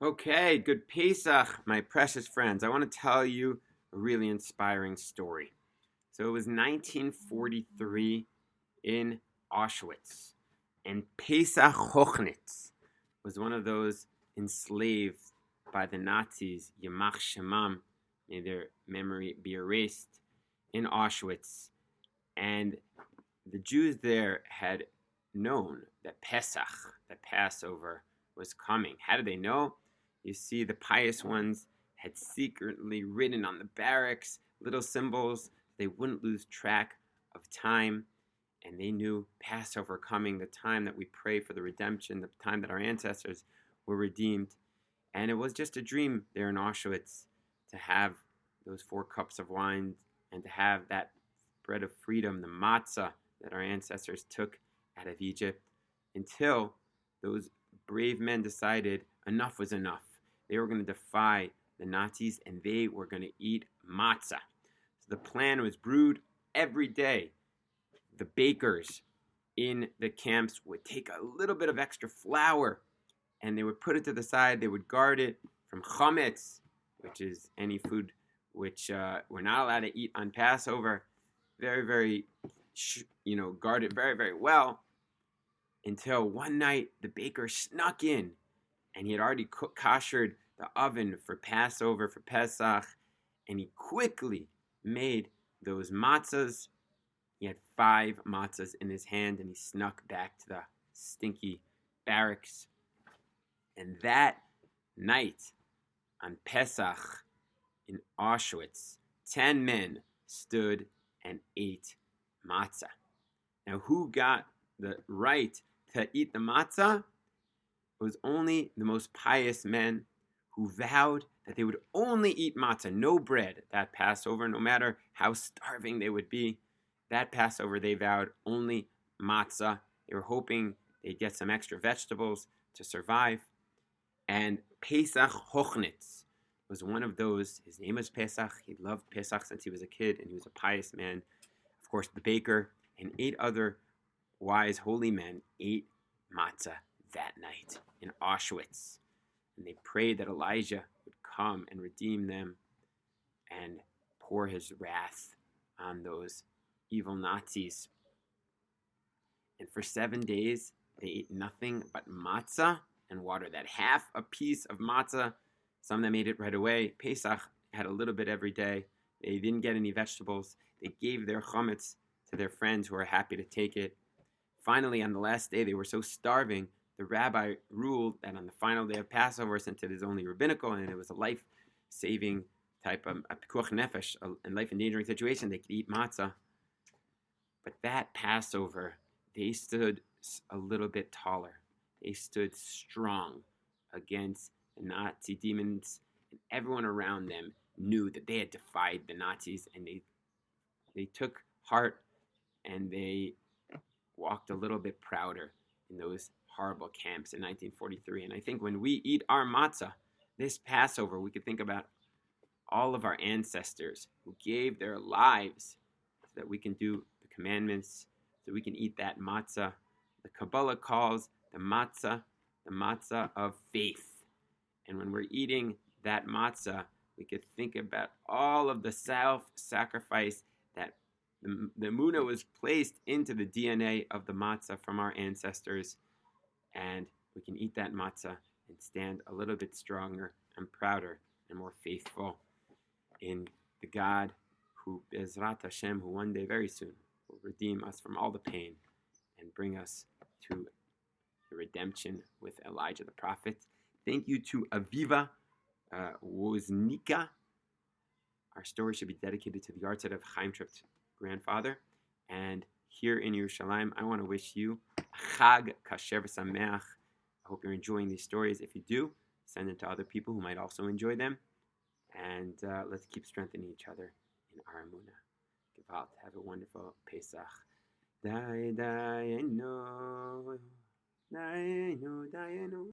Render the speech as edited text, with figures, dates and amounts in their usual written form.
Okay, good Pesach, my precious friends. I want to tell you a really inspiring story. So it was 1943 in Auschwitz, and Pesach Hochnitz was one of those enslaved by the Nazis, Yamach Shemam, may their memory be erased, in Auschwitz. And the Jews there had known that Pesach, that Passover, was coming. How did they know? You see, the pious ones had secretly written on the barracks little symbols. They wouldn't lose track of time. And they knew Passover coming, the time that we pray for the redemption, the time that our ancestors were redeemed. And it was just a dream there in Auschwitz to have those 4 cups of wine and to have that bread of freedom, the matzah that our ancestors took out of Egypt, until those brave men decided enough was enough. They were going to defy the Nazis and they were going to eat matzah. So the plan was brewed every day. The bakers in the camps would take a little bit of extra flour and they would put it to the side. They would guard it from chametz, which is any food which we're not allowed to eat on Passover. Very, very, guard it very, very well, until one night the baker snuck in and he had already koshered the oven for Passover, for Pesach, and he quickly made those matzahs. He had 5 matzahs in his hand and he snuck back to the stinky barracks. And that night on Pesach in Auschwitz, 10 men stood and ate matzah. Now, who got the right to eat the matzah? It was only the most pious men who vowed that they would only eat matzah, no bread, that Passover, no matter how starving they would be. That Passover, they vowed only matzah. They were hoping they'd get some extra vegetables to survive. And Pesach Hochnitz was one of those. His name was Pesach. He loved Pesach since he was a kid, and he was a pious man. Of course, the baker and 8 other wise, holy men ate matzah that night in Auschwitz. And they prayed that Elijah would come and redeem them and pour his wrath on those evil Nazis. And for 7 days, they ate nothing but matzah and water. That half a piece of matzah, some of them ate it right away. Pesach had a little bit every day. They didn't get any vegetables. They gave their chametz to their friends who were happy to take it. Finally, on the last day, they were so starving, the rabbi ruled that on the final day of Passover, since it is only rabbinical and it was a life-saving type of a pikuach nefesh, a life-endangering situation, they could eat matzah. But that Passover, they stood a little bit taller. They stood strong against the Nazi demons, and everyone around them knew that they had defied the Nazis, and they took heart and they walked a little bit prouder in those horrible camps in 1943. And I think when we eat our matzah this Passover, we could think about all of our ancestors who gave their lives so that we can do the commandments, so we can eat that matzah. The Kabbalah calls the matzah of faith. And when we're eating that matzah, we could think about all of the self-sacrifice that the emunah was placed into the DNA of the matzah from our ancestors. And we can eat that matzah and stand a little bit stronger and prouder and more faithful in the God who, Bezrat Hashem, who one day very soon will redeem us from all the pain and bring us to the redemption with Elijah the prophet. Thank you to Aviva Wozniki. Our story should be dedicated to the yahrzeit of Chaim Tripp's grandfather. And here in Yerushalayim, I want to wish you Chag Kasher V'Sameach. I hope you're enjoying these stories. If you do, send them to other people who might also enjoy them. And let's keep strengthening each other in our emunah. Gewalt. Have a wonderful Pesach. Dai, dai, no. Dai, no, dai, no.